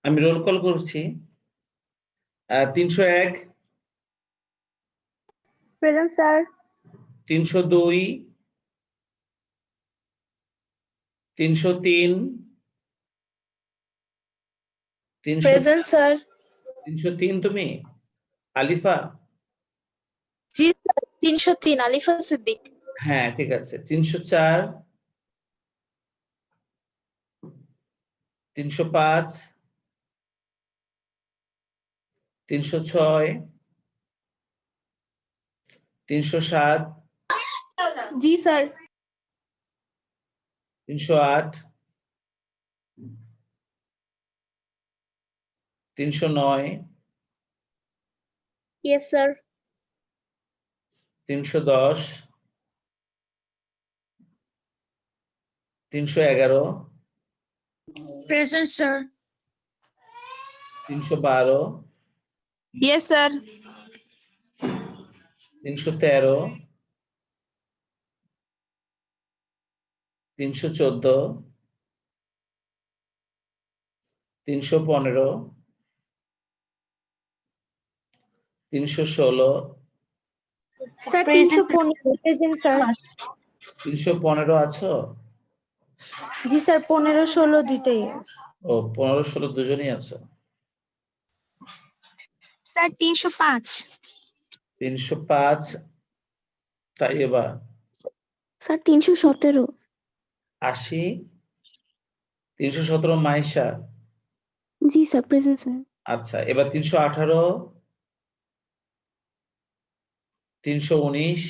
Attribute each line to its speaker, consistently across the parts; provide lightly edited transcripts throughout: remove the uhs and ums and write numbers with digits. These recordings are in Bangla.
Speaker 1: আমি রোল কল করছি। 301,
Speaker 2: প্রেজেন্ট স্যার।
Speaker 1: 302, 303,
Speaker 2: present sir.
Speaker 1: 303 তুমি আলিফা?
Speaker 2: জি স্যার, 303 আলিফা সিদ্দিক।
Speaker 1: হ্যাঁ ঠিক আছে। 304, 305, 306, 307,
Speaker 2: জি sir.
Speaker 1: 308, 309,
Speaker 2: yes sir.
Speaker 1: 310, 311,
Speaker 2: present sir.
Speaker 1: 312,
Speaker 2: yes sir.
Speaker 1: 313, 314, 315, 316,
Speaker 2: sir 315 present sir.
Speaker 1: 315 আছো?
Speaker 2: জি স্যার, 15 16 দুইটাই।
Speaker 1: ও 15 16 দুজনেই আছো।
Speaker 2: স্যার 305।
Speaker 1: 305 তাই এবার
Speaker 2: স্যার 317।
Speaker 1: 80, 317 মাইশা।
Speaker 2: জি স্যার, প্রেজেন্ট স্যার।
Speaker 1: আচ্ছা এবার 318, 319,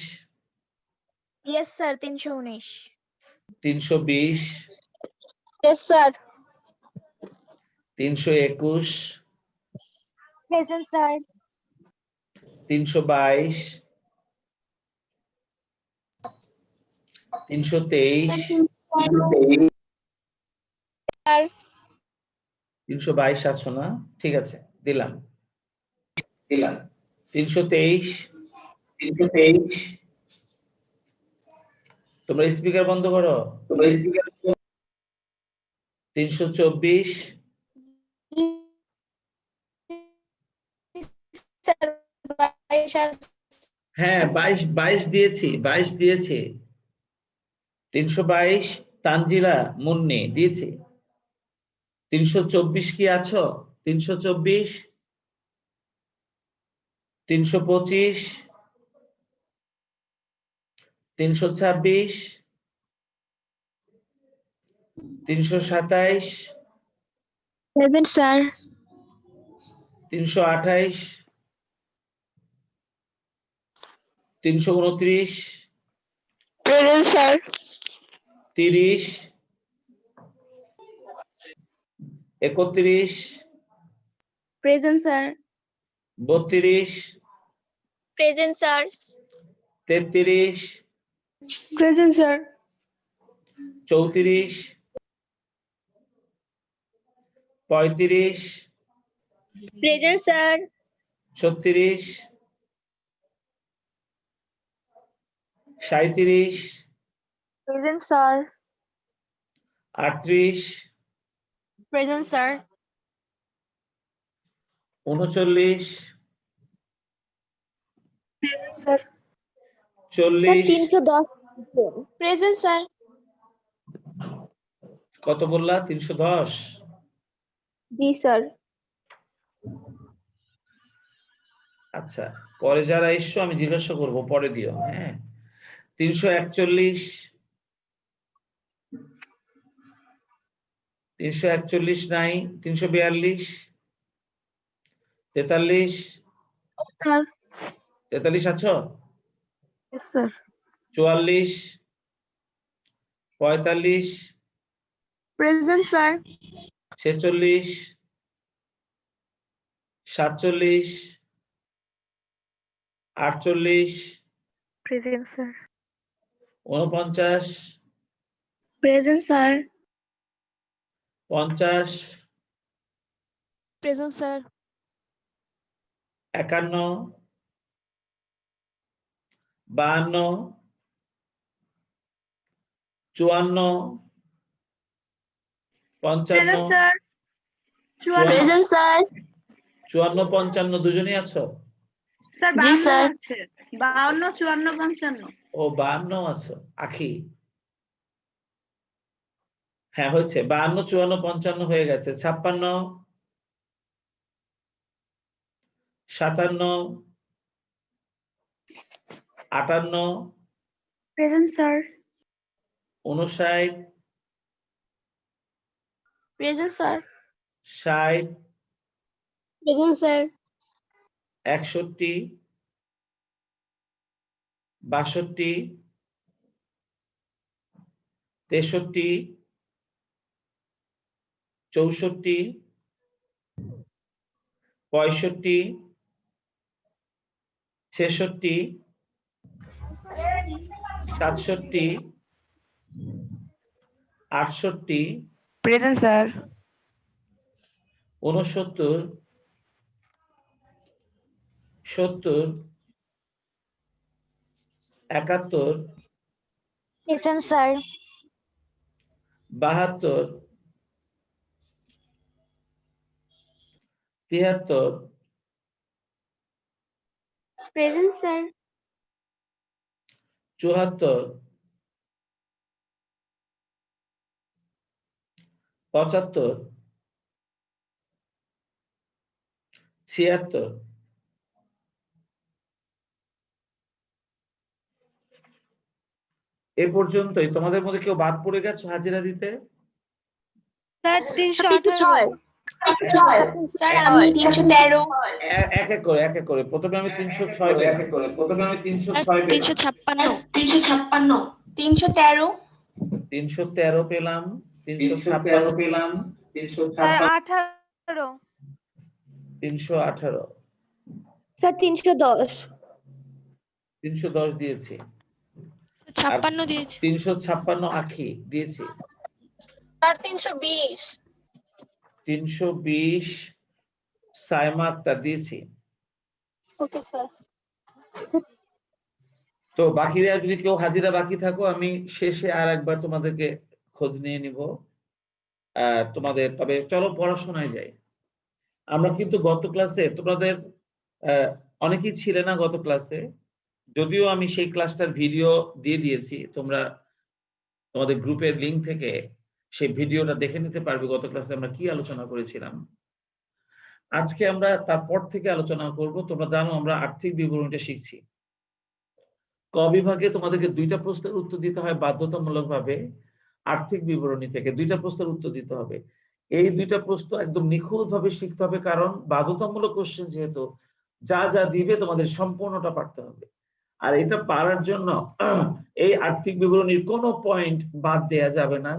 Speaker 2: yes sir, 319।
Speaker 1: 320,
Speaker 2: yes sir.
Speaker 1: 321,
Speaker 2: present sir.
Speaker 1: 322, 323,
Speaker 2: sir
Speaker 1: 322 আছো না? ঠিক আছে দিলাম। 323, তোমরা স্পিকার বন্ধ করো। 324, হ্যাঁ 22 দিয়েছি, 22 দিয়েছি। 322 তানজিলা মুন্নি দিয়েছি। 324 কি আছো? 324, 325, 326, 327,
Speaker 2: present sir.
Speaker 1: 328, 329,
Speaker 2: present sir.
Speaker 1: 30, 31,
Speaker 2: present sir.
Speaker 1: 32,
Speaker 2: present sir.
Speaker 1: 33,
Speaker 2: present sir.
Speaker 1: 34, 35,
Speaker 2: present sir.
Speaker 1: 36, 37,
Speaker 2: present sir.
Speaker 1: 38,
Speaker 2: present sir.
Speaker 1: 39,
Speaker 2: present sir.
Speaker 1: 40,
Speaker 2: 310 present sir.
Speaker 1: কত বললা? 310?
Speaker 2: জি স্যার।
Speaker 1: আচ্ছা পরে যারা এসছো আমি জিজ্ঞাসা করব, পরে দিও। হ্যাঁ 341, 341 নাই। 342, 43,
Speaker 2: স্যার।
Speaker 1: 43 আছো?
Speaker 2: Yes sir.
Speaker 1: 44, 45,
Speaker 2: present sir.
Speaker 1: 46, 47, 48,
Speaker 2: present sir.
Speaker 1: 49,
Speaker 2: present sir.
Speaker 1: 50,
Speaker 2: present sir.
Speaker 1: 51, 52, 54, 55,
Speaker 2: present sir.
Speaker 3: Present sir.
Speaker 1: 54 55 দুজনেই আছো?
Speaker 4: স্যার
Speaker 3: জি
Speaker 4: 52
Speaker 3: স্যার।
Speaker 4: আছে 52 54 55
Speaker 1: ও 52 আছো। আখি হ্যাঁ হয়েছে, 52 54 55 হয়ে গেছে। 56 57 58
Speaker 2: present sir.
Speaker 1: 59
Speaker 2: present sir.
Speaker 1: 60
Speaker 2: present sir.
Speaker 1: 61 62 63 64 65 66 67 68
Speaker 3: present sir.
Speaker 1: 69 70 71
Speaker 2: present sir.
Speaker 1: 72 73
Speaker 2: present sir.
Speaker 1: 74 75 76 এ পর্যন্তই। তোমাদের মধ্যে কেউ বাদ পড়ে গেছো হাজিরা দিতে?
Speaker 4: স্যার 318
Speaker 3: স্যার আমি 313।
Speaker 1: এক এক করে প্রথমে আমি 306 পেলাম।
Speaker 3: 356। 313।
Speaker 1: 313 পেলাম, 356 পেলাম,
Speaker 4: স্যার 18
Speaker 1: 318
Speaker 2: স্যার 310।
Speaker 1: 310 দিয়েছি।
Speaker 3: 56 দিয়েছি।
Speaker 1: 356 আখি দিয়েছি।
Speaker 3: স্যার 320।
Speaker 1: 320 সাইমা আক্তার দিয়েছি।
Speaker 3: Okay sir.
Speaker 1: তো বাকিরা যদি কেউ হাজিরা বাকি থাকো আমি শেষে আর একবার তোমাদেরকে খোঁজ নিয়ে নিব তোমাদের। তবে চলো পড়াশোনায় যাই। আমরা কিন্তু গত ক্লাসে তোমাদের অনেকেই ছিলে না গত ক্লাসে, যদিও আমি সেই ক্লাসটার ভিডিও দিয়ে দিয়েছি, তোমরা তোমাদের গ্রুপের লিংক থেকে সেই ভিডিওটা দেখে নিতে পারবে গত ক্লাসে আমরা কি আলোচনা করেছিলাম। আজকে আমরা তারপর থেকে আলোচনা করব। তোমরা জানো আমরা আর্থিক বিবরণীটা শিখছি। ক বিভাগে তোমাদেরকে 2টা প্রশ্নের উত্তর দিতে হয় বাধ্যতামূলকভাবে। আর্থিক বিবরণী থেকে 2টা প্রশ্নের উত্তর দিতে হবে। এই 2টা প্রশ্ন একদম নিখুঁতভাবে শিখতে হবে, কারণ বাধ্যতামূলক কোশ্চেন যেহেতু, যা যা দিবে তোমাদের সম্পূর্ণটা পারতে হবে। আর এটা পারার জন্য এই আর্থিক বিবরণীর কোনো পয়েন্ট বাদ দেয়া যাবে না,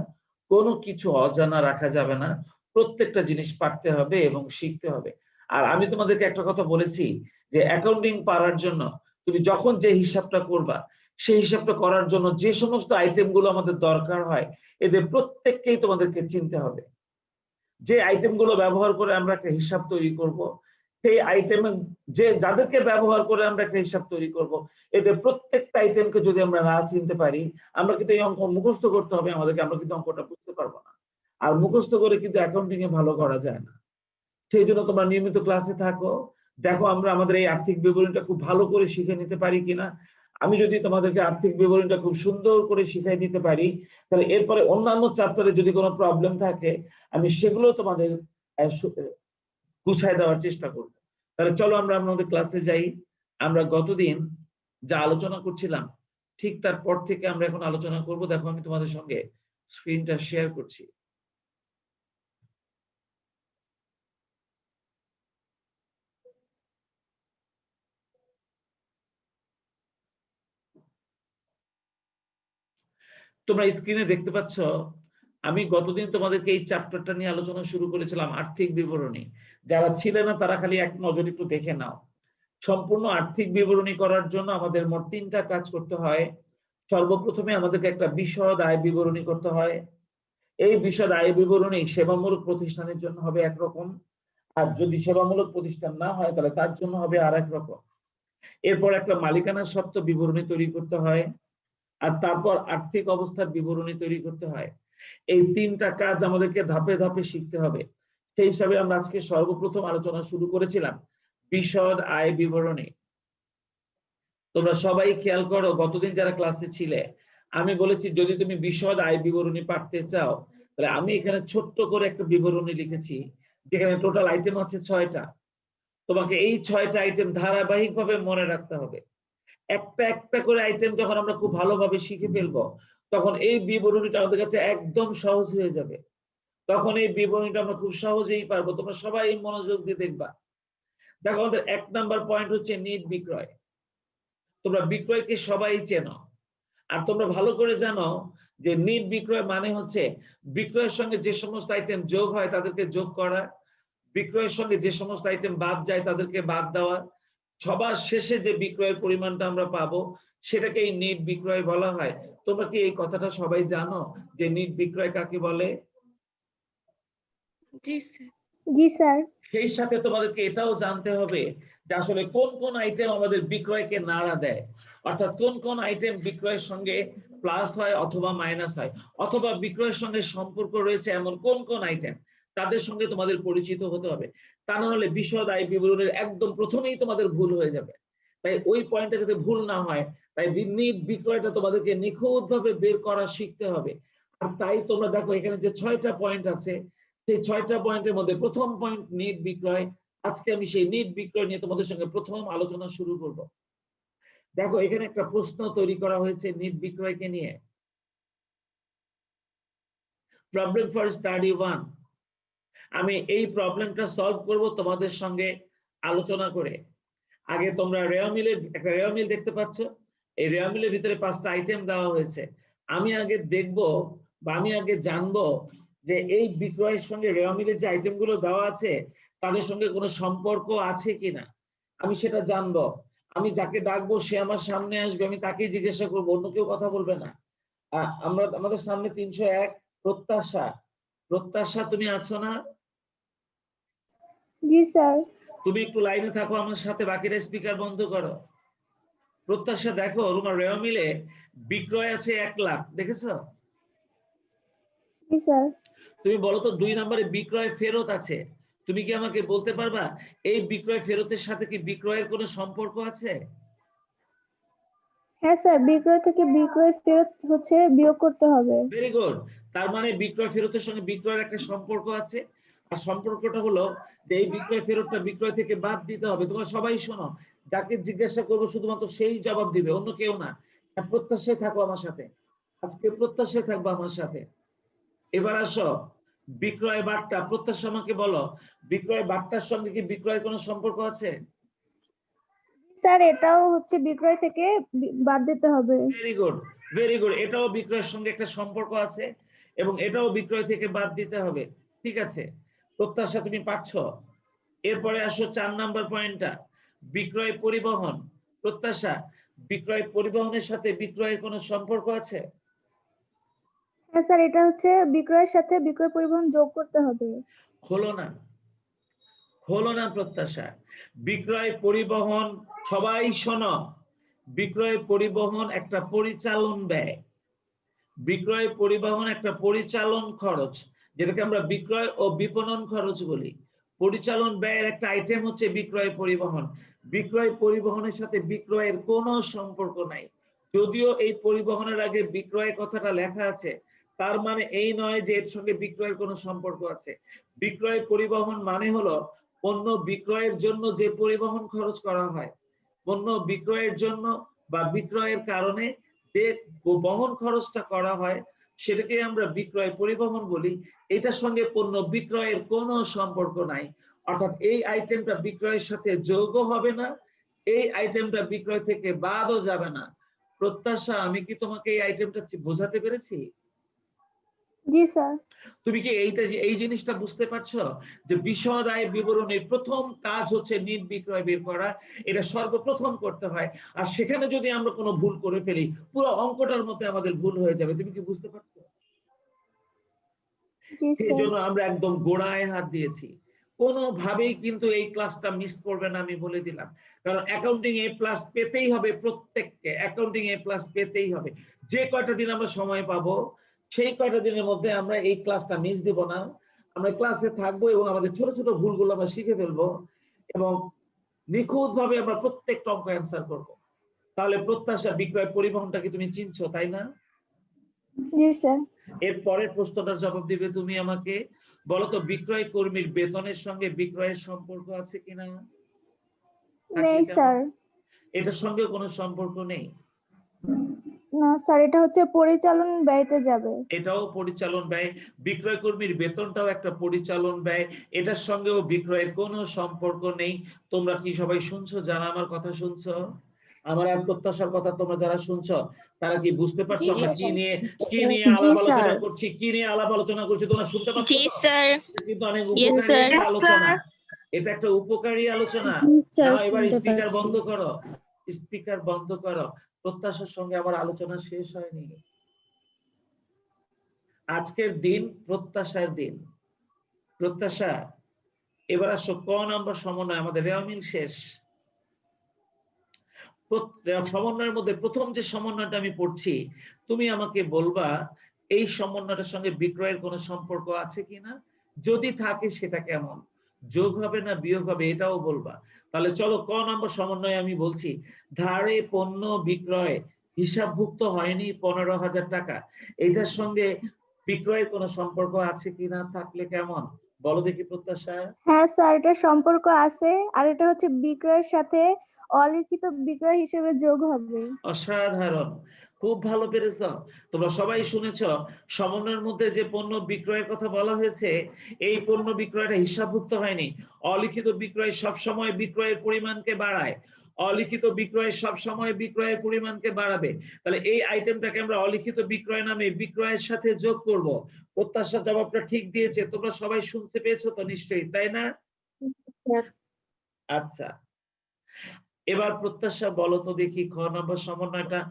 Speaker 1: কোনো কিছু অজানা রাখা যাবে না, প্রত্যেকটা জিনিস পারতে হবে এবং শিখতে হবে। আর আমি তোমাদেরকে একটা কথা বলেছি যে অ্যাকাউন্টিং পারার জন্য তুমি যখন যে হিসাবটা করবা সেই হিসাবটা করার জন্য যে সমস্ত আইটেমগুলো আমাদের দরকার হয় এদের প্রত্যেককেই তোমাদেরকে চিনতে হবে। যে আইটেমগুলো ব্যবহার করে আমরা একটা হিসাব তৈরি করব, সেই আইটেম যে যাদেরকে ব্যবহার করে আমরা একটা হিসাব তৈরি করব, এদের প্রত্যেকটা আইটেমকে যদি আমরা না চিনতে পারি, আমরা কিন্তু এই অঙ্ক মুখস্থ করতে হবে আমাদেরকে, আমরা কিন্তু অঙ্কটা বুঝতে পারবো না। আর মুখস্থ করে কিন্তু অ্যাকাউন্টিং এ ভালো করা যায় না। সেই জন্য তোমরা নিয়মিত ক্লাসে থাকো, দেখো আমরা আমাদের এই আর্থিক বিবরণীটা খুব ভালো করে শিখে নিতে পারি কিনা। আমি যদি তোমাদেরকে আর্থিক বিবরণীটা খুব সুন্দর করে শিখাই দিতে পারি, তাহলে এরপরে অন্যান্য চ্যাপ্টারে যদি কোনো প্রবলেম থাকে আমি সেগুলো তোমাদের গুছায় দেওয়ার চেষ্টা করব। তাহলে চলো আমরা আমাদের ক্লাসে যাই। আমরা গতদিন যা আলোচনা করছিলাম ঠিক তারপর থেকে আমরা এখন আলোচনা করব। দেখো আমি তোমাদের সঙ্গে স্ক্রিনটা শেয়ার করছি। তোমরা স্ক্রিনে দেখতে পাচ্ছ আমি গতদিন তোমাদেরকে এই চ্যাপ্টারটা নিয়ে আলোচনা শুরু করেছিলাম, আর্থিক বিবরণী। যারা ছিলে না তারা খালি এক নজর একটু দেখে নাও। সম্পূর্ণ আর্থিক বিবরণী করার জন্য আমাদের মোট 3টা কাজ করতে হয়। সর্বপ্রথমে আমাদেরকে একটা বিশদ আয় বিবরণী করতে হয়। এই বিশদ আয় বিবরণী সেবামূলক প্রতিষ্ঠানের জন্য হবে একরকম, আর যদি সেবামূলক প্রতিষ্ঠান না হয় তাহলে তার জন্য হবে আর এক রকম। এরপর একটা মালিকানা সত্ত্ব বিবরণী তৈরি করতে হয়, আর তারপর আর্থিক অবস্থার বিবরণী তৈরি করতে হয়। এই 3টা কাজ আমাদেরকে ধাপে ধাপে শিখতে হবে। সেই হিসাবে আমরা আজকে সর্বপ্রথম আলোচনা শুরু করেছিলাম বিশদ আয় বিবরণী। তোমরা সবাই খেয়াল করো, গতদিন যারা ক্লাসে ছিলে আমি বলেছি যদি তুমি বিশদ আয় বিবরণী পাঠতে চাও তাহলে আমি এখানে ছোট্ট করে একটা বিবরণী লিখেছি যেখানে টোটাল আইটেম আছে 6টা। তোমাকে এই 6টা আইটেম ধারাবাহিকভাবে মনে রাখতে হবে। একটা একটা করে আইটেম যখন আমরা খুব ভালোভাবে শিখে ফেলবো তখন এই বিবরণীটা আমাদের কাছে একদম সহজ হয়ে যাবে। তখন এই বিবরণীটা আমরা খুব সহজেই পারবো। তোমরা সবাই মনোযোগ দিয়ে দেখবা। দেখো আমাদের 1 নাম্বার পয়েন্ট হচ্ছে নিট বিক্রয়। তোমরা বিক্রয়কে সবাই চেনো, আর তোমরা ভালো করে জানো যে নিট বিক্রয় মানে হচ্ছে বিক্রয়ের সঙ্গে যে সমস্ত আইটেম যোগ হয় তাদেরকে যোগ করা, বিক্রয়ের সঙ্গে যে সমস্ত আইটেম বাদ যায় তাদেরকে বাদ দেওয়া, সবার শেষে যে বিক্রয়ের পরিমাণটা আমরা পাবো সেটাকেই নিট বিক্রয় বলা হয়। তোমরা কি এই কথাটা সবাই জানো যে নিট বিক্রয় কাকে বলে?
Speaker 3: জি স্যার।
Speaker 2: জি স্যার।
Speaker 1: সেই সাথে তোমাদেরকে এটাও জানতে হবে যে আসলে কোন কোন আইটেম আমাদের বিক্রয়কে নাড়া দেয়, অর্থাৎ কোন কোন আইটেম বিক্রয়ের সঙ্গে প্লাস হয় অথবা মাইনাস হয়, অথবা বিক্রয়ের সঙ্গে সম্পর্ক রয়েছে এমন কোন কোন আইটেম, তাদের সঙ্গে তোমাদের পরিচিত হতে হবে। তা না হলে বিশদ আয় বিবরণীর একদম প্রথমেই তোমাদের ভুল হয়ে যাবে। তাই ওই পয়েন্টে যাতে ভুল না হয় তাই নিট বিক্রয়টা তোমাদেরকে নিখুঁতভাবে বের করা শিখতে হবে। আর তাই তোমরা দেখো এখানে যে 6টা পয়েন্ট আছে সেই 6টা পয়েন্টের মধ্যে প্রথম পয়েন্ট নিট বিক্রয়। আজকে আমি সেই নিট বিক্রয় নিয়ে তোমাদের সঙ্গে প্রথম আলোচনা শুরু করব। দেখো এখানে একটা প্রশ্ন তৈরি করা হয়েছে নিট বিক্রয়কে নিয়ে। Problem for study 1। আমি এই প্রবলেমটা সলভ করব তোমাদের সঙ্গে আলোচনা করে। আগে তোমরা রেওমিলের একটা রেওমিল দেখতে পাচ্ছ, এই রেওমিলের ভিতরে 5টা আইটেম দেওয়া হয়েছে। আমি আগে দেখব বা আমি আগে জানবো যে এই বিক্রয়ের সঙ্গে রেওমিলের যে আইটেমগুলো দেওয়া আছে তাদের সঙ্গে কোনো সম্পর্ক আছে কিনা আমি সেটা জানবো। আমি যাকে ডাকবো সে আমার সামনে আসবে, আমি তাকেই জিজ্ঞাসা করবো, অন্য কেউ কথা বলবে না। আমাদের সামনে 301 প্রত্যাশা। প্রত্যাশা তুমি আছো না?
Speaker 2: জি স্যার।
Speaker 1: তুমি একটু লাইনে থাকো আমার সাথে, বাকিরা স্পিকার বন্ধ করো। প্রত্যাশা দেখো তোমার রেওমিলে বিক্রয় আছে 1 লাখ, দেখেছো?
Speaker 2: জি স্যার।
Speaker 1: তুমি বলো তো 2 নম্বরে বিক্রয় ফেরত আছে। তুমি কি আমাকে বলতে পারবা এই বিক্রয় ফেরতের সাথে কি বিক্রয়ের কোনো সম্পর্ক আছে?
Speaker 2: হ্যাঁ স্যার, বিক্রয় থেকে বিক্রয় ফেরত হচ্ছে বিয়োগ করতে হবে।
Speaker 1: Very good. তার মানে বিক্রয় ফেরতের সঙ্গে বিক্রয়ের একটা সম্পর্ক আছে, আর সম্পর্কটা হলো যে এই বিক্রয় ফেরতটা বিক্রয় থেকে বাদ দিতে হবে। তোমরা সবাই শোনো, যাকে জিজ্ঞাসা করবো শুধুমাত্র সেই জবাব দিবে, অন্য কেউ না। প্রত্যাশায় থাকো আমার সাথে, আজকে প্রত্যাশায় থাকবো আমার সাথে। এবার আসো বিক্রয় বার্তা। প্রত্যাশা আমাকে বলো বিক্রয় বার্তার সঙ্গে কি বিক্রয়ের কোনো সম্পর্ক আছে?
Speaker 2: স্যার এটাও হচ্ছে বিক্রয় থেকে বাদ দিতে হবে।
Speaker 1: Very good, very good. এটাও বিক্রয়ের সঙ্গে একটা সম্পর্ক আছে এবং এটাও বিক্রয় থেকে বাদ দিতে হবে। ঠিক আছে, প্রত্যাশা তুমি পাচ্ছ। এরপরে আসো 4 নাম্বার পয়েন্টটা, বিক্রয় পরিবহন। প্রত্যাশা, বিক্রয় পরিবহনের সাথে বিক্রয়ের কোনো সম্পর্ক আছে?
Speaker 2: হ্যাঁ স্যার, এটা হচ্ছে বিক্রয়ের সাথে বিক্রয় পরিবহন যোগ করতে হবে।
Speaker 1: হলো না, হলো না প্রত্যাশা। বিক্রয় পরিবহন, সবাই শোনো, বিক্রয় পরিবহন একটা পরিচালন ব্যয়। বিক্রয় পরিবহন একটা পরিচালন খরচ, যেটাকে আমরা বিক্রয় ও বিপণন খরচ বলি। পরিচালন ব্যয়ের একটা আইটেম হচ্ছে বিক্রয় পরিবহন। বিক্রয় পরিবহনের সাথে বিক্রয়ের কোনো সম্পর্ক নাই। যদিও এই পরিবহনের আগে বিক্রয় কথাটা লেখা আছে, তার মানে এই নয় যে এর সঙ্গে বিক্রয়ের কোনো সম্পর্ক আছে। বিক্রয় পরিবহন মানে হলো পণ্য বিক্রয়ের জন্য যে পরিবহন খরচ করা হয়, পণ্য বিক্রয়ের জন্য বা বিক্রয়ের কারণে যে বহন খরচটা করা হয় সেটাকে আমরা বিক্রয় পরিবহন বলি। এটার সঙ্গে পণ্য বিক্রয়ের কোনো সম্পর্ক নাই, অর্থাৎ এই আইটেমটা বিক্রয়ের সাথে যোগও হবে না, এই আইটেমটা বিক্রয় থেকে বাদও যাবে না। প্রত্যাশা, আমি কি তোমাকে এই আইটেমটা বোঝাতে পেরেছি?
Speaker 2: জি স্যার।
Speaker 1: তুমি কি এই জিনিসটা বুঝতে পারছো যে বিশদ আয় বিবরণীর প্রথম কাজ হচ্ছে নিট বিক্রয় বের করা, এটা সর্বপ্রথম করতে হয়। আর সেখানে যদি আমরা কোনো ভুল করে ফেলি পুরো অঙ্কটার মধ্যে আমাদের ভুল হয়ে যাবে। তুমি কি বুঝতে পারছো?
Speaker 2: জি
Speaker 1: সেই
Speaker 2: স্যার।
Speaker 1: জন্য আমরা একদম গোড়ায় হাত দিয়েছি। কোনোভাবেই কিন্তু এই ক্লাসটা মিস করবে না, আমি বলে দিলাম। কারণ অ্যাকাউন্টিং এ প্লাস পেতেই হবে, প্রত্যেককে অ্যাকাউন্টিং এ প্লাস পেতেই হবে। যে কয়টা দিন আমরা সময় পাবো সেই কয়টা দিনের মধ্যে আমরা এই ক্লাসটা মিস দেব না। আমরা ক্লাসে থাকবো এবং আমাদের ছোট ছোট ভুলগুলো আমরা শিখে ফেলবো এবং নিখুঁত ভাবে আমরা প্রত্যেকটা অঙ্ক অ্যান্সার করব। তাহলে প্রত্যাশা বিক্রয় পরিবহনটাকে তুমি চিনছো, তাই না?
Speaker 2: জি স্যার।
Speaker 1: এর পরের প্রশ্নটার জবাব দিবে তুমি আমাকে। বলো তো বিক্রয় কর্মীর বেতনের সঙ্গে বিক্রয়ের সম্পর্ক আছে কিনা?
Speaker 2: নেই স্যার।
Speaker 1: এটার সঙ্গে কোনো সম্পর্ক নেই।
Speaker 2: না স্যার, এটা হচ্ছে পরিচালন ব্যয়তে যাবে।
Speaker 1: এটাও পরিচালন ব্যয়। বিক্রয় কর্মীর বেতনটাও একটা পরিচালন ব্যয়। এটার সঙ্গেও বিক্রয়ের কোনো সম্পর্ক নেই। তোমরা কি সবাই শুনছো? যারা আমার কথা শুনছো, আমার আর প্রত্যাশার কথা তোমরা যারা শুনছো, তারা কি বুঝতে পারছো আমরা কি নিয়ে আলাপ আলোচনা করছি, কি নিয়ে আলাপ আলোচনা করছি? তোমরা শুনতে পাচ্ছো?
Speaker 3: জি স্যার।
Speaker 1: কিন্তু অনেক উপকারী একটা আলোচনা, এটা একটা উপকারী আলোচনা। নাও এবার স্পিকার বন্ধ করো, স্পিকার বন্ধ করো। প্রত্যাশার সঙ্গে আমার আলোচনা শেষ হয়নি। আজকের দিন প্রত্যাশার দিন। প্রত্যাশা, এবার আসো ক নাম্বার সমন্বয়। আমাদের রেওয়ামিল শেষ। সমন্বয়ের মধ্যে প্রথম যে সমন্বয়টা আমি পড়ছি, তুমি আমাকে বলবা এই সমন্বয়টার সঙ্গে বিক্রয়ের কোনো সম্পর্ক আছে কিনা, যদি থাকে সেটা কেমন, যোগ হবে না বিয়োগ হবে এটাও বলবা। তাহলে চলো ক নম্বর সমন্বয়ে আমি বলছি, ধারে পণ্য বিক্রয় হিসাবভুক্ত হয়নি 15,000 টাকা, এটার সঙ্গে বিক্রয়ের কোনো সম্পর্ক আছে কিনা, থাকলে কেমন, বলো দেখি প্রত্যাশা।
Speaker 2: হ্যাঁ স্যার, এটা সম্পর্ক আছে, আর এটা হচ্ছে বিক্রয়ের সাথে অলিখিত বিক্রয় হিসেবে যোগ হবে।
Speaker 1: অসাধারণ, খুব ভালো পেরেছ। তোমরা সবাই শুনেছ সমন্বয়ের মধ্যে যে পণ্য বিক্রয়ের কথা বলা হয়েছে, এই পণ্য বিক্রয়টা হিসাবভুক্ত হয়নি। অলিখিত বিক্রয় সবসময় বিক্রয়ের পরিমাণকে বাড়ায়, অলিখিত বিক্রয় সবসময় বিক্রয়ের পরিমাণকে বাড়াবে। তাহলে এই আইটেমটাকে আমরা অলিখিত বিক্রয় নামে বিক্রয়ের সাথে যোগ করব। প্রত্যাশার জবাবটা ঠিক দিয়েছে, তোমরা সবাই শুনতে পেয়েছো তো নিশ্চয়ই, তাই না? আচ্ছা, এবার প্রত্যাশা বলো তো দেখি খ নম্বর সমন্বয়টা,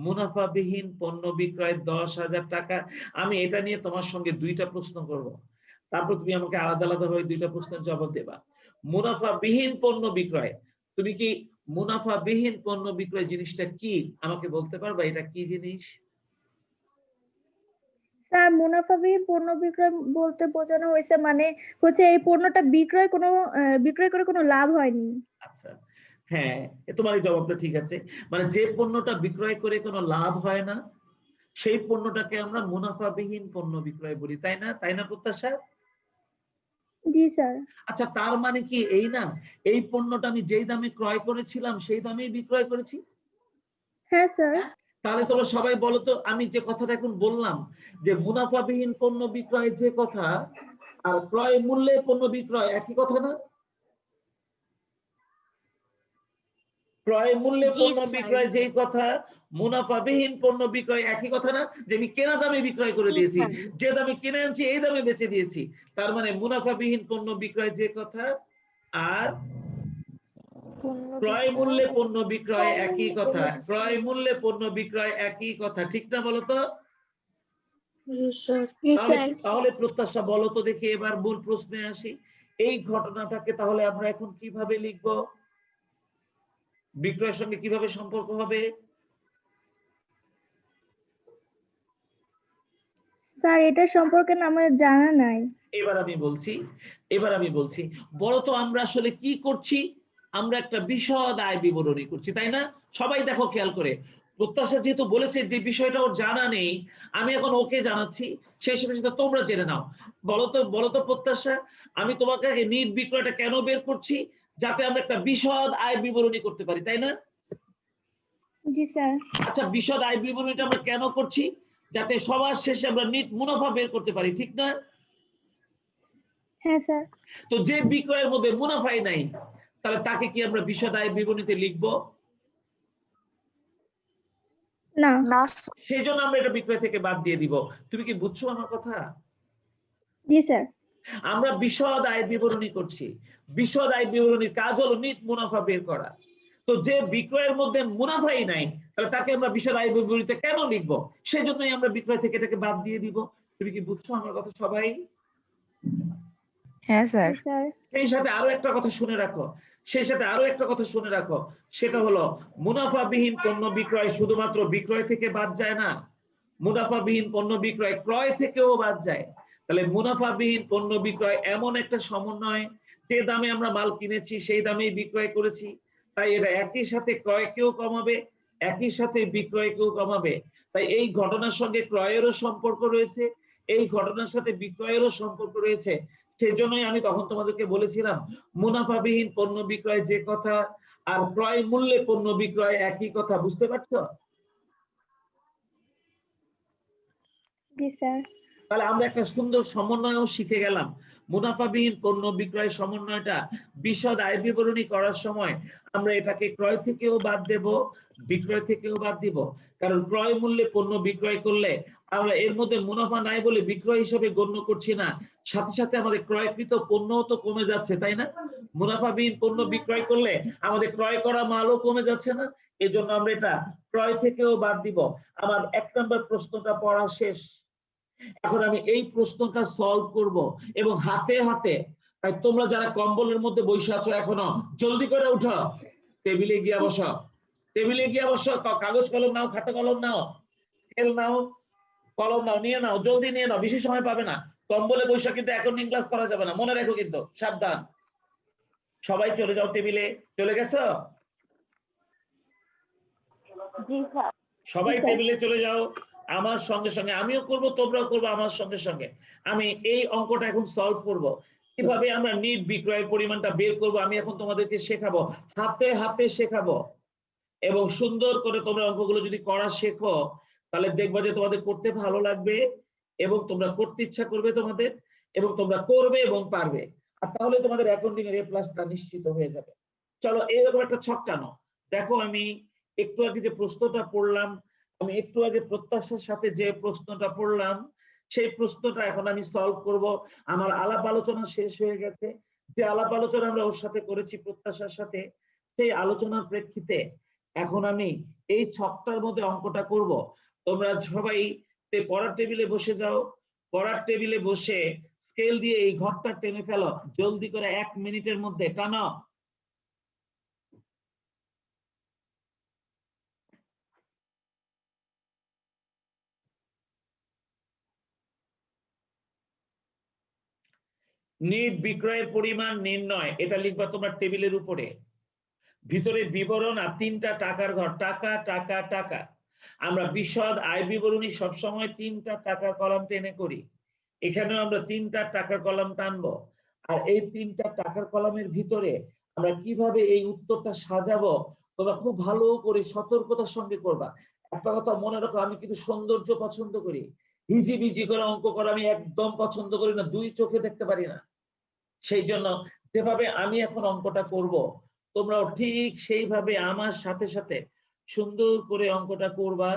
Speaker 1: মুনাফাবিহীন পণ্য বিক্রয় 10,000 টাকা। আমি এটা নিয়ে তোমার সঙ্গে দুইটা প্রশ্ন করব, তারপর তুমি আমাকে আলাদা আলাদা হয়ে দুইটা প্রশ্নের জবাব দেবা। মুনাফাবিহীন পণ্য বিক্রয়, তুমি কি মুনাফাবিহীন পণ্য বিক্রয় জিনিসটা কি আমাকে বলতে পারবা? এটা কি জিনিস?
Speaker 2: স্যার, মুনাফাবিহীন পণ্য বিক্রয় বলতে বোঝানো হয়েছে মানে হচ্ছে এই পণ্যটা বিক্রয় করে কোনো লাভ হয়নি।
Speaker 1: আচ্ছা, হ্যাঁ, তোমার এই জবাবটা ঠিক আছে। মানে যে পণ্যটা বিক্রয় করে কোনো লাভ হয় না, সেই পণ্যটাকে আমরা মুনাফাবিহীন পণ্য বিক্রয় বলি, তাই না? তাই না প্রত্যাশা?
Speaker 2: জি স্যার।
Speaker 1: আচ্ছা, তার মানে কি এই না এই পণ্যটা আমি যেই দামে ক্রয় করেছিলাম সেই দামেই বিক্রয় করেছি?
Speaker 2: হ্যাঁ স্যার।
Speaker 1: তাহলে তোমরা সবাই বলো তো, আমি যে কথাটা এখন বললাম যে মুনাফাবিহীন পণ্য বিক্রয় যে কথা, আর ক্রয় মূল্যে পণ্য বিক্রয় একই কথা না? ক্রয় মূল্যে পণ্য বিক্রয় যেই কথা, মুনাফাবিহীন পণ্য বিক্রয় একই কথা না? যে আমি কেনা দামে বিক্রয় করে দিয়েছি, যে দামে কিনে আনছি এই দামে বেচে দিয়েছি। তার মানে মুনাফাবিহীন পণ্য বিক্রয় যে কথা, আর ক্রয় মূল্যে পণ্য বিক্রয় একই কথা। ক্রয় মূল্যে পণ্য বিক্রয় একই কথা, ঠিক না বলো তো? তাহলে প্রত্যাশা বলো তো দেখি, এবার মূল প্রশ্নে আসি। এই ঘটনাটাকে তাহলে আমরা এখন কিভাবে লিখব? বিক্রয়ের সঙ্গে কিভাবে সম্পর্ক হবে?
Speaker 2: স্যার, এটা সম্পর্কে না আমার জানা নাই।
Speaker 1: এবার আমি বলছি, বলো তো আমরা আসলে কি করছি? আমরা একটা বিশদ আয় বিবরণী করছি, তাই না? সবাই দেখো খেয়াল করে, প্রত্যাশা যেহেতু বলেছে যে বিষয়টা ওর জানা নেই, আমি এখন ওকে জানাচ্ছি, সেই সাথে সাথে তোমরা জেনে নাও। বলো তো প্রত্যাশা, আমি তোমাকে আগে নিট বিক্রয়টা কেন বের করছি? যাতে আমরা একটা বিশদ আয় বিবরণী করতে পারি, তাই না?
Speaker 2: জি স্যার।
Speaker 1: আচ্ছা, বিশদ আয় বিবরণীটা আমরা কেন করছি? যাতে সবার শেষে আমরা নিট মুনাফা বের করতে পারি, ঠিক না?
Speaker 2: হ্যাঁ স্যার।
Speaker 1: তো যে বিক্রয়ের মধ্যে মুনাফাই নাই, তাহলে তাকে কি আমরা বিশদ আয় বিবরণীতে লিখব?
Speaker 2: না।
Speaker 1: সেই জন্য আমরা এটা বিক্রয় থেকে বাদ দিয়ে দিব। তুমি কি বুঝছো আমার কথা?
Speaker 2: জি স্যার।
Speaker 1: আমরা বিশদ আয় বিবরণী করছি। বিশদ আয় বিবরণীর কাজ হলো নিট মুনাফা বের করা। তো যে বিক্রয়ের মধ্যে মুনাফাই নাই, তাহলে তাকে আমরা বিশদ আয় বিবরণীতে কেন লিখবো? সেই জন্যই আমরা বিক্রয় থেকে এটাকে বাদ দিয়ে দিব। তুমি কি বুঝছো আমার কথা সবাই?
Speaker 5: হ্যাঁ স্যার।
Speaker 1: সেই সাথে আরো একটা কথা শুনে রাখো, সেটা হলো মুনাফাবিহীন পণ্য বিক্রয় শুধুমাত্র বিক্রয় থেকে বাদ যায় না, মুনাফাবিহীন পণ্য বিক্রয় ক্রয় থেকেও বাদ যায়। তাহলে মুনাফাবিহীন পণ্য বিক্রয় এমন একটা সমন্বয়, যে দামে আমরা মাল কিনেছি সেই দামেই বিক্রয় করেছি, তাই এটা একই সাথে ক্রয়কেও কমাবে, একই সাথে বিক্রয়কেও কমাবে। তাই এই ঘটনার সঙ্গে ক্রয়েরও সম্পর্ক রয়েছে, এই ঘটনার সাথে বিক্রয়েরও সম্পর্ক রয়েছে। সেই জন্যই আমি তখন তোমাদেরকে বলেছিলাম মুনাফাবিহীন পণ্য বিক্রয় যে কথা আর ক্রয় মূল্যে পণ্য বিক্রয় একই কথা। বুঝতে পারছো?
Speaker 2: জি স্যার।
Speaker 1: তাহলে আমরা একটা সুন্দর সমন্বয়ও শিখে গেলাম। মুনাফাবিহীন পণ্য বিক্রয় সমন্বয়টা বিশদ আয় বিবরণী করার সময় আমরা এটাকে ক্রয় থেকেও বাদ দেব, বিক্রয় থেকেও বাদ দিব। কারণ ক্রয় মূল্যে পণ্য বিক্রয় করলে আমরা এর মধ্যে মুনাফা নাই বলে বিক্রয় হিসেবে গণ্য করছি না, সাথে সাথে আমাদের ক্রয়কৃত পণ্যও তো কমে যাচ্ছে, তাই না? মুনাফাবিহীন পণ্য বিক্রয় করলে আমাদের ক্রয় করা মালও কমে যাচ্ছে না, এজন্য আমরা এটা ক্রয় থেকেও বাদ দিব। আমার 1 নম্বর প্রশ্নটা পড়া শেষ। এখন আমি এই প্রশ্নটা সলভ করব এবং হাতে হাতে, তাই তোমরা যারা কম্বলের মধ্যে বসে আছো এখনো জলদি করে উঠো, টেবিলে গিয়ে বসো, টেবিলে গিয়ে বসো, কাগজ কলম নাও, খাতা কলম নাও, স্কেল নাও, কলম নাও, নিয়ে নাও, জলদি নিয়ে নাও, বেশি সময় পাবে না। কম্বলে বসে কিন্তু অ্যাকাউন্টিং ক্লাস করা যাবে না, মনে রাখো কিন্তু, সাবধান। সবাই চলে যাও টেবিলে। চলে গেছো?
Speaker 4: জি স্যার।
Speaker 1: সবাই টেবিলে চলে যাও। আমার সঙ্গে সঙ্গে আমিও করব, তোমরাও করবো আমার সঙ্গে সঙ্গে। আমি এই অঙ্কটা এখন সলভ করব। কিভাবে আমরা নিট বিক্রয়ের পরিমাণটা বের করব আমি এখন তোমাদেরকে শেখাবো, হাতে হাতে শেখাবো। এবং সুন্দর করে তোমরা অঙ্কগুলো যদি করা শেখো তাহলে দেখবা যে তোমাদের করতে ভালো লাগবে এবং তোমরা করতে ইচ্ছা করবে তোমাদের, এবং তোমরা করবে এবং পারবে। আর তাহলে তোমাদের অ্যাকাউন্টিং এর A+টা নিশ্চিত হয়ে যাবে। চলো এইরকম একটা ছক টানো। দেখো আমি একটু আগে যে প্রশ্নটা পড়লাম, আমি একটু আগে প্রত্যাশার সাথে যে প্রশ্নটা পড়লাম সেই প্রশ্নটা এখন আমি সলভ করব। আমার আলাপ আলোচনা শেষ হয়ে গেছে, যে আলাপ আলোচনা আমরা ওর সাথে করেছি প্রত্যাশার সাথে, সেই আলোচনার প্রেক্ষিতে এখন আমি এই ছকটার মধ্যে অঙ্কটা করব। তোমরা সবাই পড়ার টেবিলে বসে যাও, পড়ার টেবিলে বসে স্কেল দিয়ে এই ঘরটা টেনে ফেলো, জলদি করে 1 মিনিটের মধ্যে টানো। নিট বিক্রয়ের পরিমাণ নির্ণয়, এটা লিখবা তোমরা টেবিলের উপরে। ভিতরে বিবরণ আর 3টা টাকার ঘর, টাকা টাকা টাকা। আমরা বিশদ আয় বিবরণী সবসময় 3টা টাকার কলাম টেনে করি, এখানেও আমরা 3টা টাকার কলাম টানবো। আর এই 3টা টাকার কলামের ভিতরে আমরা কিভাবে এই উত্তরটা সাজাবো তোমরা খুব ভালো করে সতর্কতার সঙ্গে করবা। একটা কথা মনে রাখো, আমি কিন্তু সৌন্দর্য পছন্দ করি, হিজিবিজি করে অঙ্ক করা আমি একদম পছন্দ করি না, 2 চোখে দেখতে পারি না। সেই জন্য যেভাবে আমি এখন অঙ্কটা করব তোমরাও ঠিক সেইভাবে আমার সাথে সাথে সুন্দর করে অঙ্কটা করবা,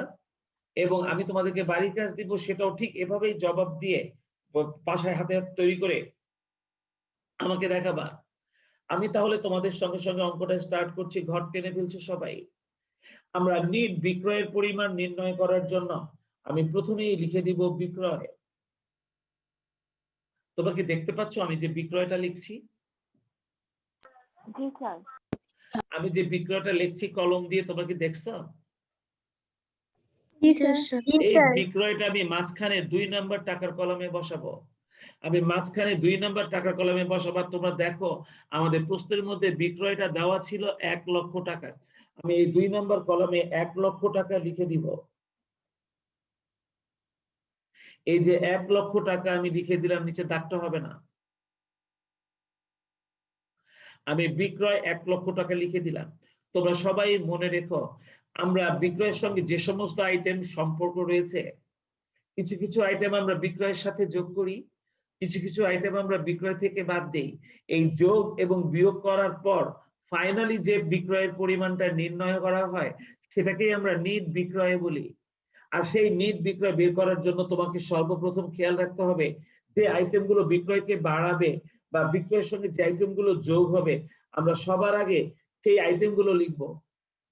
Speaker 1: এবং আমি তোমাদেরকে বাড়ির কাজ দিব সেটাও ঠিক এভাবেই জবাব দিয়ে বাসায় হাতে হাতে তৈরি করে আমাকে দেখাবা। আমি তাহলে তোমাদের সঙ্গে সঙ্গে অঙ্কটা স্টার্ট করছি। ঘর টেনে ফেলছো সবাই। আমরা নিট বিক্রয়ের পরিমাণ নির্ণয় করার জন্য আমি প্রথমেই লিখে দিব বিক্রয়। তোমরা কি দেখতে পাচ্ছ আমি যে বিক্রয়টা লিখছি?
Speaker 4: জি স্যার।
Speaker 1: আমি যে বিক্রয়টা লিখছি কলম দিয়ে, তোমরা কি দেখছো?
Speaker 2: জি স্যার।
Speaker 1: এই বিক্রয়টা আমি মাঝখানে 2 নম্বর টাকার কলমে বসাবো। আমি মাঝখানে 2 নম্বর টাকার কলমে বসাবো। তোমরা দেখো আমাদের প্রশ্নের মধ্যে বিক্রয়টা দেওয়া ছিল 1 লক্ষ টাকা, আমি এই 2 নম্বর কলমে 1 লক্ষ টাকা লিখে দিব। এই যে 1 লক্ষ টাকা আমি লিখে দিলাম, নিচে দাগটা হবে না, আমি বিক্রয় 1 লক্ষ টাকা লিখে দিলাম। তোমরা সবাই মনে রেখো আমরা বিক্রয়ের সঙ্গে যে সমস্ত আইটেম সম্পর্ক রয়েছে, কিছু কিছু আইটেম আমরা বিক্রয়ের সাথে যোগ করি, কিছু কিছু আইটেম আমরা বিক্রয় থেকে বাদ দেই। এই যোগ এবং বিয়োগ করার পর ফাইনালি যে বিক্রয়ের পরিমাণটা নির্ণয় করা হয় সেটাকেই আমরা নিট বিক্রয় বলি। আর সেই নিট বিক্রয় বের করার জন্য তোমাকে সর্বপ্রথম খেয়াল রাখতে হবে যে আইটেমগুলো বিক্রয়কে বাড়াবে বা বিক্রয়ের সঙ্গে যে আইটেমগুলো যোগ হবে আমরা সবার আগে সেই আইটেমগুলো লিখবো।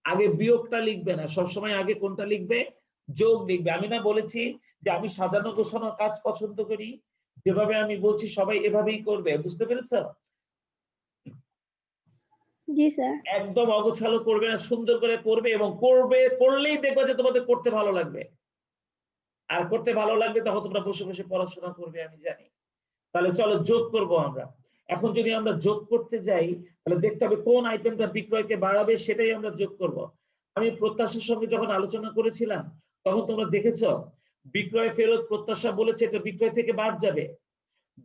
Speaker 1: আগে বিয়োগটা লিখবে না, সবসময় আগে কোনটা লিখবে? যোগ লিখবে। আমি না বলেছি যে আমি সাজানো গোছানো কাজ পছন্দ করি, যেভাবে আমি বলছি সবাই এভাবেই করবে, বুঝতে পেরেছো?
Speaker 2: জি স্যার।
Speaker 1: একদম অগোছালো করবে না, সুন্দর করে করবে, এবং করলেই দেখবে যে তোমাদের করতে ভালো লাগবে। আর করতে ভালো লাগবে তখন তোমরা বসে বসে পড়াশোনা করবে আমি জানি। তাহলে চলো যোগ করব আমরা। এখন যদি আমরা যোগ করতে যাই তাহলে দেখতে হবে কোন আইটেমটা বিক্রয়কে বাড়াবে সেটাই আমরা যোগ করব। আমি প্রত্যাশার সঙ্গে যখন আলোচনা করেছিলাম তখন তোমরা দেখেছো বিক্রয় ফেরত প্রত্যাশা বলেছে এটা বিক্রয় থেকে বাদ যাবে,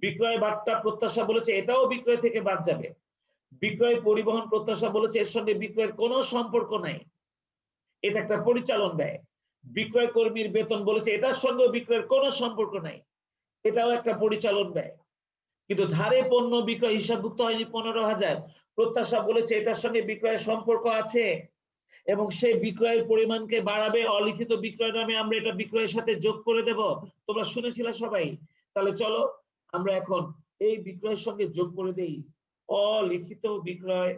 Speaker 1: বিক্রয় বার্তা প্রত্যাশা বলেছে এটাও বিক্রয় থেকে বাদ যাবে, বিক্রয় পরিবহন প্রত্যাশা বলেছে এর সঙ্গে বিক্রয়ের কোনো সম্পর্ক নাই, এটা একটা পরিচালন ব্যয়। বিক্রয় কর্মীর বেতন বলেছে এটার সঙ্গে বিক্রয়ের কোনো সম্পর্ক নাই, এটাও একটা পরিচালন ব্যয়। কিন্তু ধারে পণ্য বিক্রয় হিসাবভুক্ত হয়নি 15,000, প্রত্যাশা বলেছে এটার সঙ্গে বিক্রয়ের সম্পর্ক আছে এবং সেই বিক্রয়ের পরিমাণকে বাড়াবে, অলিখিত বিক্রয় নামে আমরা এটা বিক্রয়ের সাথে যোগ করে দেব। তোমরা শুনেছিলে সবাই? তাহলে চলো আমরা এখন এই বিক্রয়ের সঙ্গে যোগ করে দেই অলিখিত বিক্রয়,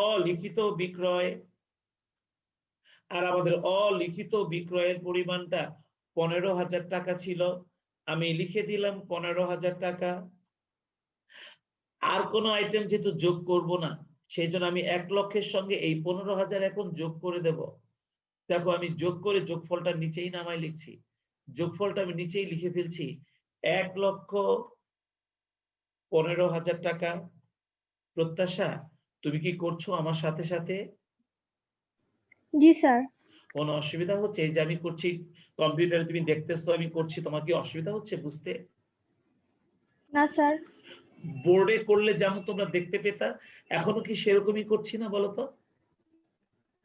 Speaker 1: অলিখিত বিক্রয়। আর আমাদের অলিখিত বিক্রয়ের পরিমাণটা 15,000 টাকা ছিল, আমি লিখে দিলাম 15,000 টাকা। আর কোনো আইটেম যেহেতু যোগ করব না সেই জন্য আমি 1 লক্ষের সঙ্গে এই 15,000 এখন যোগ করে দেব। দেখো আমি যোগ করে যোগফলটা নিচেই নামাই লিখছি, যোগফলটা আমি নিচেই লিখে ফেলছি 1,15,000 টাকা। প্রত্যাশা তুমি কি করছো আমার সাথে সাথে?
Speaker 2: জি স্যার।
Speaker 1: কোনো অসুবিধা হচ্ছে? এই যে আমি করছি কম্পিউটারে তুমি দেখতেছো আমি করছি, তোমার কি অসুবিধা হচ্ছে বুঝতে?
Speaker 2: না স্যার।
Speaker 1: বোর্ডে করলে যেমন তোমরা দেখতে পেতা এখনো কি সেরকমই করছি না বলো তো?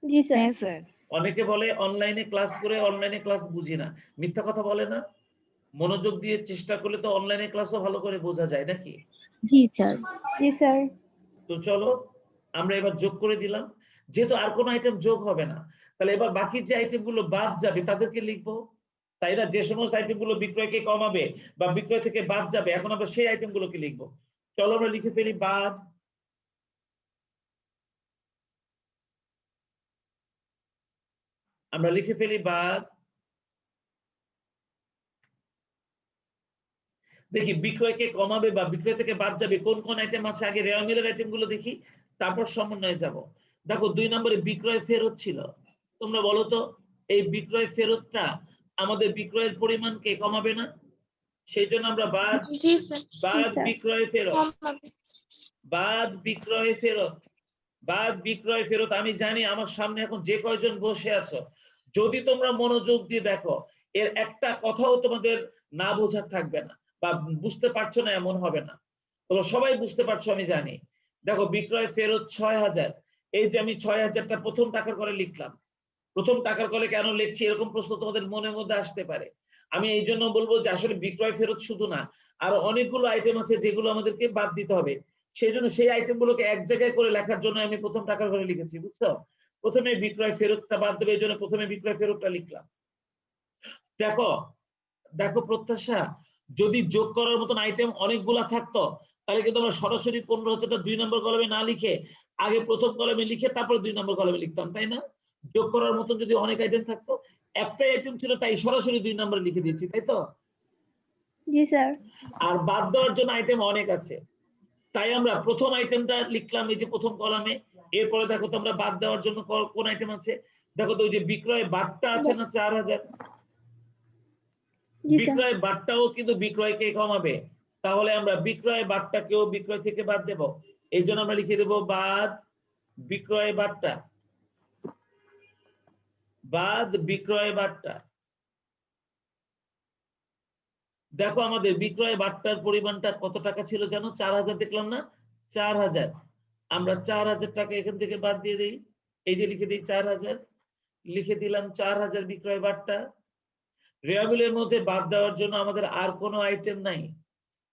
Speaker 2: জি স্যার।
Speaker 5: হ্যাঁ স্যার।
Speaker 1: অনেকে বলে অনলাইনে ক্লাস করে অনলাইনে ক্লাস বুঝি না, মিথ্যা কথা বলে না? মনোযোগ দিয়ে চেষ্টা করলে তো অনলাইনে ক্লাসও ভালো করে বোঝা যায় নাকি?
Speaker 2: জি স্যার। জি স্যার।
Speaker 1: তো চলো আমরা এবার যোগ করে দিলাম, যেহেতু আর কোনো আইটেম যোগ হবে না তাহলে এবার বাকি যে আইটেম গুলো বাদ যাবে তাদেরকে লিখবো, তাই না? যে সমস্ত আইটেম গুলো বিক্রয়কে কমাবে বা বিক্রয় থেকে বাদ যাবে এখন আমরা সেই আইটেম গুলোকে লিখবো। চলো আমরা লিখে ফেলি বাদ, আমরা লিখে ফেলি বাদ। দেখি বিক্রয়কে কমাবে বা বিক্রয় থেকে বাদ যাবে কোন কোন আইটেম আছে, আগে রেওয়া মিলের আইটেম গুলো দেখি তারপর সমন্বয়ে যাব। দেখো 2 নম্বরে বিক্রয় ফেরত ছিল, তোমরা বলো তো এই বিক্রয় ফেরতটা আমাদের বিক্রয়ের পরিমাণকে কমাবে না? সেই জন্য আমরা বাদ,
Speaker 3: জি স্যার।
Speaker 1: বাদ
Speaker 2: স্যার।
Speaker 1: বিক্রয় ফেরত,
Speaker 3: কমাবে।
Speaker 1: বাদ বিক্রয় ফেরত, বাদ বিক্রয় ফেরত। আমি জানি আমার সামনে এখন যে কয়জন বসে আছো যদি তোমরা মনোযোগ দিয়ে দেখো এর একটা কথাও তোমাদের না বোঝার থাকবে না বা বুঝতে পারছো না এমন হবে না, তোমরা সবাই বুঝতে পারছো আমি জানি। দেখো বিক্রয় ফেরত 6,000, এই যে আমি 6,000টা প্রথম টাকার করে লিখলাম। প্রথম টাকার করে কেন লিখছি এরকম প্রশ্ন তোমাদের মনের মধ্যে আসতে পারে। আমি এই জন্য বলবো যে আসলে বিক্রয় ফেরত শুধু না, আর অনেকগুলো আইটেম আছে যেগুলো আমাদেরকে বাদ দিতে হবে, সেই জন্য সেই আইটেম গুলোকে এক জায়গায় করে লেখার জন্য আমি প্রথম টাকার করে লিখেছি, বুঝছো? প্রথমে বিক্রয় ফেরতটা বাদ দেবে এই জন্য প্রথমে বিক্রয় ফেরতটা লিখলাম। দেখো দেখো প্রত্যাশা যদি যোগ করার মতন আইটেম অনেকগুলা থাকতো তাহলে কিন্তু আমরা সরাসরি 15,000টা 2 নম্বর কলমে না লিখে আগে প্রথম কলমে লিখে তারপর 2 নম্বর কলমে লিখতাম, তাই না? যোগ করার মতন যদি অনেক আইটেম থাকতো, একটাই আইটেম ছিল তাই সরাসরি 2 নম্বরে লিখে দিয়েছি, তাই তো?
Speaker 2: জি স্যার।
Speaker 1: আর বাদ দেওয়ার জন্য আইটেম অনেক আছে তাই আমরা প্রথম আইটেমটা লিখলাম এই যে প্রথম কলামে। এরপরে দেখো তো আমরা বাদ দেওয়ার জন্য কোন আইটেম আছে, দেখো তো ওই যে বিক্রয় বাট্টা আছে না 4,000,
Speaker 2: জি স্যার।
Speaker 1: বিক্রয় বাট্টাও কিন্তু বিক্রয়কে কমাবে, তাহলে আমরা বিক্রয় বাট্টাকেও বিক্রয় থেকে বাদ দেব, এই জন্য আমরা লিখে দেব বাদ বিক্রয় বাট্টা, বাদ বিক্রয় বাট্টা। দেখো আমাদের বিক্রয় বাট্টার পরিমাণটা কত টাকা ছিল জানো? 4,000 দেখলাম না? 4,000, আমরা 4,000 টাকা এখান থেকে বাদ দিয়ে দিই, এই যে লিখে দিই 4,000, লিখে দিলাম 4,000 বিক্রয় বাট্টা। রেয়াবিলের মধ্যে বাদ দেওয়ার জন্য আমাদের আর কোনো আইটেম নাই।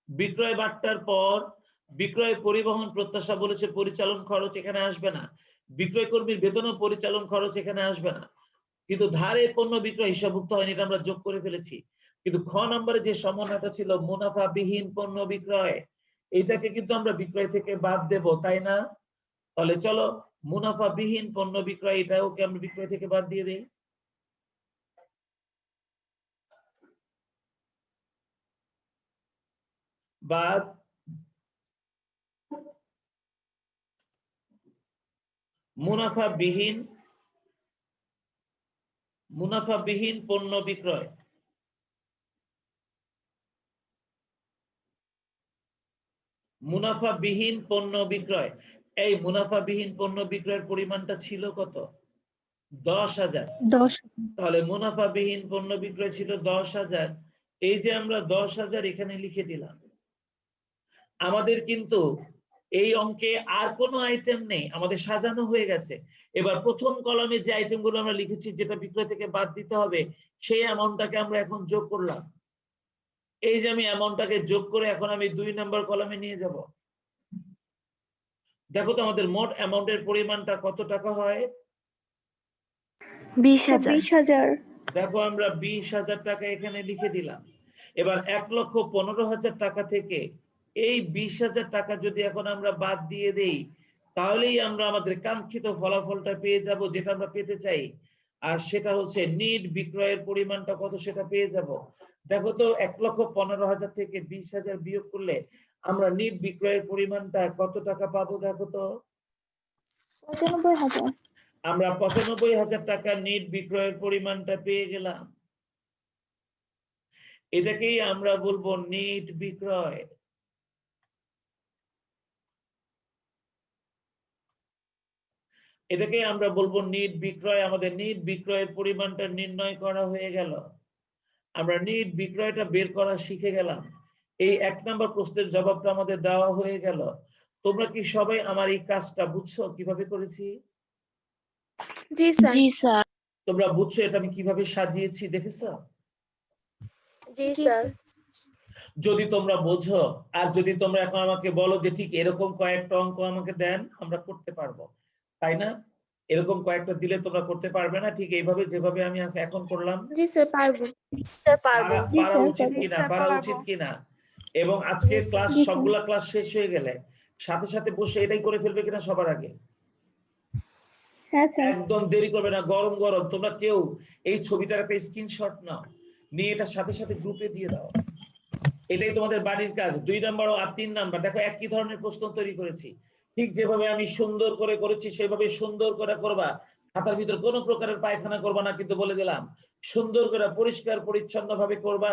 Speaker 1: বিক্রয় বাট্টার পর বিক্রয় পরিবহন প্রত্যাশা বলেছে পরিচালন খরচ এখানে আসবে না, বিক্রয় কর্মীর বেতন ও পরিচালন খরচ এখানে আসবে না, কিন্তু ধারে পণ্য বিক্রয় হিসাবভুক্ত হয়নি এটা আমরা যোগ করে ফেলেছি। কিন্তু খ নম্বরে যে সমন্বয়টা ছিল মুনাফা বিহীন পণ্য বিক্রয়, এটাকে কিন্তু আমরা বিক্রয় থেকে বাদ দেব, তাই না? তাহলে চলো মুনাফা বিহীন পণ্য বিক্রয় এটাও কি আমরা বিক্রয় থেকে বাদ দিয়ে দেই। বাদ মুনাফা বিহীন মুনাফাবিহীন পণ্য বিক্রয়। মুনাফাবিহীন পণ্য বিক্রয়। এই মুনাফাবিহীন পণ্য বিক্রয়ের পরিমাণটা ছিল কত? 10,000।
Speaker 2: 10।
Speaker 1: তাহলে মুনাফাবিহীন পণ্য বিক্রয় ছিল 10,000। এই যে আমরা 10,000 এখানে লিখে দিলাম। আমাদের কিন্তু এই অঙ্কে আর কোনো আইটেম নেই, আমাদের সাজানো হয়ে গেছে। এবার প্রথম কলামে যে আইটেমগুলো আমরা লিখেছি যেটা বিক্রয় থেকে বাদ দিতে হবে, সেই অ্যামাউন্টটাকে আমরা এখন যোগ করলাম। এই যে আমি অ্যামাউন্টটাকে যোগ করে এখন আমি 2 নাম্বার কলামে নিয়ে যাব। দেখো তো আমাদের মোট অ্যামাউন্টের পরিমাণটা কত টাকা হয়?
Speaker 2: 20,000। 20,000।
Speaker 1: দেখো আমরা 20,000 টাকা এখানে লিখে দিলাম। এবার 1,15,000 টাকা থেকে এই 20,000 টাকা যদি এখন আমরা বাদ দিয়ে দেই, তাহলেই আমরা আমাদের কাঙ্ক্ষিত ফলাফলটা পেয়ে যাব, যেটা আমরা পেতে চাই। আর সেটা হচ্ছে নিট বিক্রয়ের পরিমাণটা কত সেটা পেয়ে যাব। দেখো তো 1,15,000 থেকে 20,000 বিয়োগ করলে আমরা নিট বিক্রয়ের পরিমাণটা কত টাকা পাবো? দেখো তো
Speaker 2: 95,000।
Speaker 1: আমরা 95,000 টাকা নিট বিক্রয়ের পরিমাণটা পেয়ে গেলাম। এটাকেই আমরা বলবো নিট বিক্রয়। এটাকে আমরা বলবো নিট বিক্রয়। আমাদের নিট বিক্রয়ের পরিমাণটা নির্ণয় করা হয়ে গেল। আমরা নিট বিক্রয়টা বের করা শিখে গেলাম। এই 1 নাম্বার প্রশ্নের জবাবটা আমাদের দেওয়া হয়ে গেল। তোমরা কি সবাই আমার এই কাজটা বুঝছো কিভাবে করেছি?
Speaker 3: জি স্যার। জি স্যার।
Speaker 1: তোমরা বুঝছো এটা আমি কিভাবে সাজিয়েছি, দেখেছো?
Speaker 3: জি স্যার।
Speaker 1: যদি তোমরা বোঝো আর যদি তোমরা এখন আমাকে বলো যে ঠিক এরকম কয়েকটা অঙ্ক আমাকে দেন, আমরা করতে পারবো, তাই না? এরকম কয়েকটা দিলে তোমরা করতে পারবে না ঠিক এইভাবে যেভাবে আমি এখন করলাম?
Speaker 3: জি স্যার পারবো। স্যার পারবো।
Speaker 2: জি
Speaker 1: পারা
Speaker 2: স্যার,
Speaker 1: উচিত
Speaker 2: পারবো।
Speaker 1: কিনা,
Speaker 3: স্যার,
Speaker 1: পারা
Speaker 3: পারবো।
Speaker 1: উচিত কিনা? এবং আজকে
Speaker 3: জি,
Speaker 1: ক্লাস
Speaker 2: জি, স্যার।
Speaker 1: সবগুলা ক্লাস শেষ হয়ে গেলে সাথে সাথে বসে এটাই করে ফেলবে কিনা সবার আগে?
Speaker 2: হ্যাঁ স্যার।
Speaker 1: একদম দেরি করবে না, গরম গরম তোমরা কেউ এই ছবিটার একটা স্ক্রিনশট নাও, নিয়ে এটা সাথে সাথে গ্রুপে দিয়ে দাও। এটাই তোমাদের বাড়ির কাজ। 2 নাম্বার আর 3 নাম্বার দেখো একই ধরনের প্রশ্ন তৈরি করেছি। ঠিক যেভাবে আমি সুন্দর করে করেছি সেভাবে সুন্দর করে করবা। খাতার ভিতর কোনো প্রকারের পায়খানা করবা না, কিন্তু বলে দিলাম সুন্দর করে পরিষ্কার পরিচ্ছন্ন ভাবে করবা।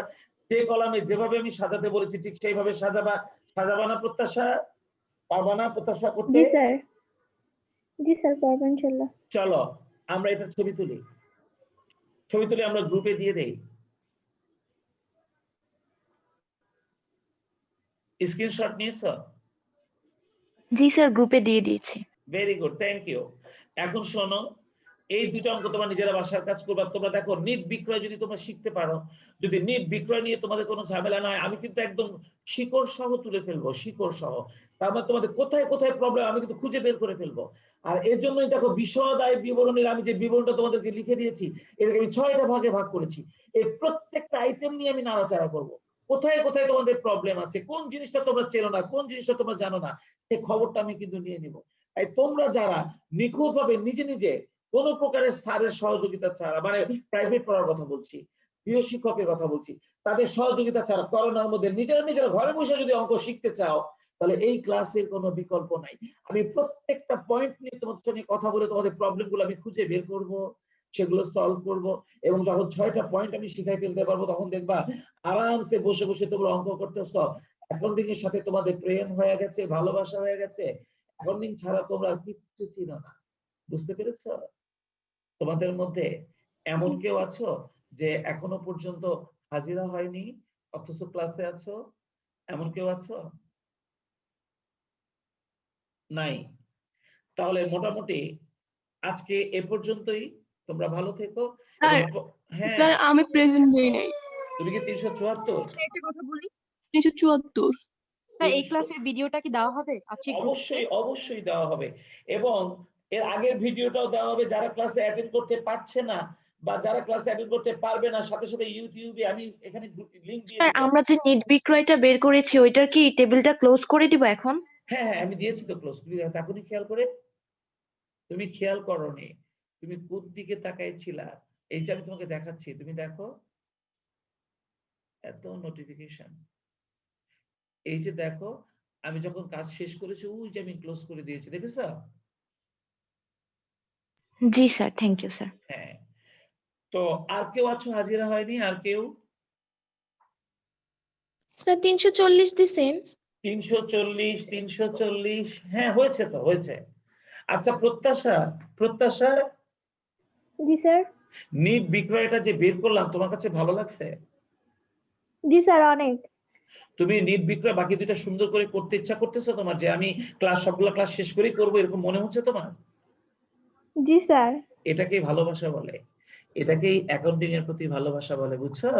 Speaker 1: যে কলামে যেভাবে আমি সাজাতে বলেছি ঠিক সেইভাবে সাজাবা। সাজাবা না প্রত্যাশা? পারবা না প্রত্যাশা করতে?
Speaker 2: জি স্যার। জি স্যার, পারবো ইনশাল্লাহ।
Speaker 1: চলো আমরা এটা ছবি তুলি। ছবি তুলে আমরা গ্রুপে দিয়ে দেই। স্ক্রিনশট নিয়েছো?
Speaker 5: জি স্যার, গ্রুপে দিয়ে দিয়েছি।
Speaker 1: Very good, thank you. এখন শোনো, এই দুটো অঙ্ক তোমরা নিজেরা বাসার কাজ করবা। তোমরা দেখো নিট বিক্রয় যদি তোমরা শিখতে পারো, যদি নিট বিক্রয় নিয়ে তোমাদের কোনো ঝামেলা নয়, আমি কিন্তু একদম শিকড় সহ তুলে ফেলবো, শিকড় সহ। তার মানে তোমাদের কোথায় কোথায় প্রবলেম আমি কিন্তু খুঁজে বের করে ফেলবো। আর এর জন্যই দেখো বিশদ আয় বিবরণীর আমি যে বিবরণটা তোমাদেরকে লিখে দিয়েছি, এটাকে আমি 6টা ভাগে ভাগ করেছি। এই প্রত্যেকটা আইটেম নিয়ে আমি নাড়াচাড়া করবো। কোথায় কোথায় তোমাদের প্রবলেম আছে, কোন জিনিসটা তোমরা চেনো না, কোন জিনিসটা তোমরা জানো না, সেই খবরটা আমি কিন্তু নিয়ে নিব। তাই তোমরা যারা নিখুঁতভাবে নিজে নিজে কোন প্রকারের স্যারের সহযোগিতা ছাড়া, মানে প্রাইভেট পড়ার কথা বলছি, গৃহ শিক্ষকের কথা বলছি, তাদের সহযোগিতা ছাড়া করোনার মধ্যে নিজেরা নিজেরা ঘরে বসে যদি অঙ্ক শিখতে চাও, তাহলে এই ক্লাসের কোনো বিকল্প নাই। আমি প্রত্যেকটা পয়েন্ট নিয়ে তোমাদের সঙ্গে কথা বলে তোমাদের প্রবলেম গুলো আমি খুঁজে বের করব, সেগুলো সলভ করব। এবং যখন 6টা পয়েন্ট আমি শিখাই ফেলতে পারবো, তখন দেখবা আরামসে বসে বসে তোমরা অঙ্ক করতেছ। অ্যাকাউন্টিং এর সাথে তোমাদের প্রেম হয়ে গেছে, ভালোবাসা হয়ে গেছে। অ্যাকাউন্টিং ছাড়া তোমরা কিচ্ছু চিনো না। বুঝতে পেরেছ? তোমাদের মধ্যে এমন কেউ আছো যে এখনো পর্যন্ত হাজিরা হয়নি অথচ ক্লাসে আছো? এমন কেউ আছো? নাই? তাহলে মোটামুটি আজকে এ পর্যন্তই। তোমরা ভালো থেকো।
Speaker 3: স্যার,
Speaker 1: হ্যাঁ,
Speaker 3: স্যার আমি প্রেজেন্ট হই নাই।
Speaker 1: তুমি কি 374?
Speaker 5: একটা কথা বলি
Speaker 3: 374।
Speaker 5: স্যার, এই ক্লাসের ভিডিওটা কি দেওয়া হবে আজকে গ্রুপে?
Speaker 1: অবশ্যই অবশ্যই দেওয়া হবে। এবং এর আগের ভিডিওটাও দেওয়া হবে। যারা ক্লাসে অ্যাটেন্ড করতে পারছে না বা যারা ক্লাসে অ্যাটেন্ড করতে পারবে না, সাথে সাথে ইউটিউবে আমি এখানে লিংক দিয়ে
Speaker 5: স্যার,
Speaker 1: দেব।
Speaker 5: আমরা যে নিট বিক্রয়টা বের করেছি ওইটার কি টেবিলটা ক্লোজ করে দিব এখন?
Speaker 1: হ্যাঁ হ্যাঁ, আমি দিয়েছি তো ক্লোজ। তুমি এখনই খেয়াল করে, তুমি খেয়াল করোনি, তুমি কোন দিকে তাকাইছিলা? এই যে আমি তোমাকে দেখাচ্ছি, তুমি দেখো এত নোটিফিকেশন। এই যে দেখো, আমি যখন কাজ শেষ করেছি ওই যে আমি ক্লোজ করে দিয়েছি, দেখেছো?
Speaker 5: জি স্যার, থ্যাংক ইউ স্যার।
Speaker 1: হ্যাঁ, তো আর কেউ আছো হাজিরা হয়নি? আর কেউ?
Speaker 3: স্যার 340 দিছেন।
Speaker 1: 340 হ্যাঁ হয়েছে তো, হয়েছে। আচ্ছা প্রত্যাশা
Speaker 2: জি স্যার।
Speaker 1: নিট বিক্রয়টা যে বের করলাম তোমার কাছে ভালো লাগছে?
Speaker 2: জি স্যার, অনেক।
Speaker 1: তুমি নিট বিক্রয় বাকি দুইটা সুন্দর করে করতে ইচ্ছা করতেছো তোমার, যে আমি সবগুলা ক্লাস শেষ করেই করবো এরকম মনে হচ্ছে তোমার?
Speaker 2: জি স্যার।
Speaker 1: এটাকেই ভালোবাসা বলে, এটাকেই অ্যাকাউন্টিং এর প্রতি ভালোবাসা বলে, বুঝছো?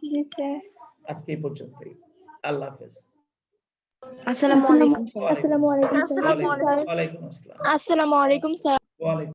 Speaker 2: জি স্যার।
Speaker 1: আজকে এই পর্যন্তই। আল্লাহ হাফেজ।
Speaker 5: আসসালামু আলাইকুম স্যার।
Speaker 2: আসসালামু আলাইকুম স্যার।
Speaker 1: ওয়ালাইকুম আসসালাম।
Speaker 3: আসসালামু আলাইকুম স্যার।
Speaker 1: ওয়ালাইকুম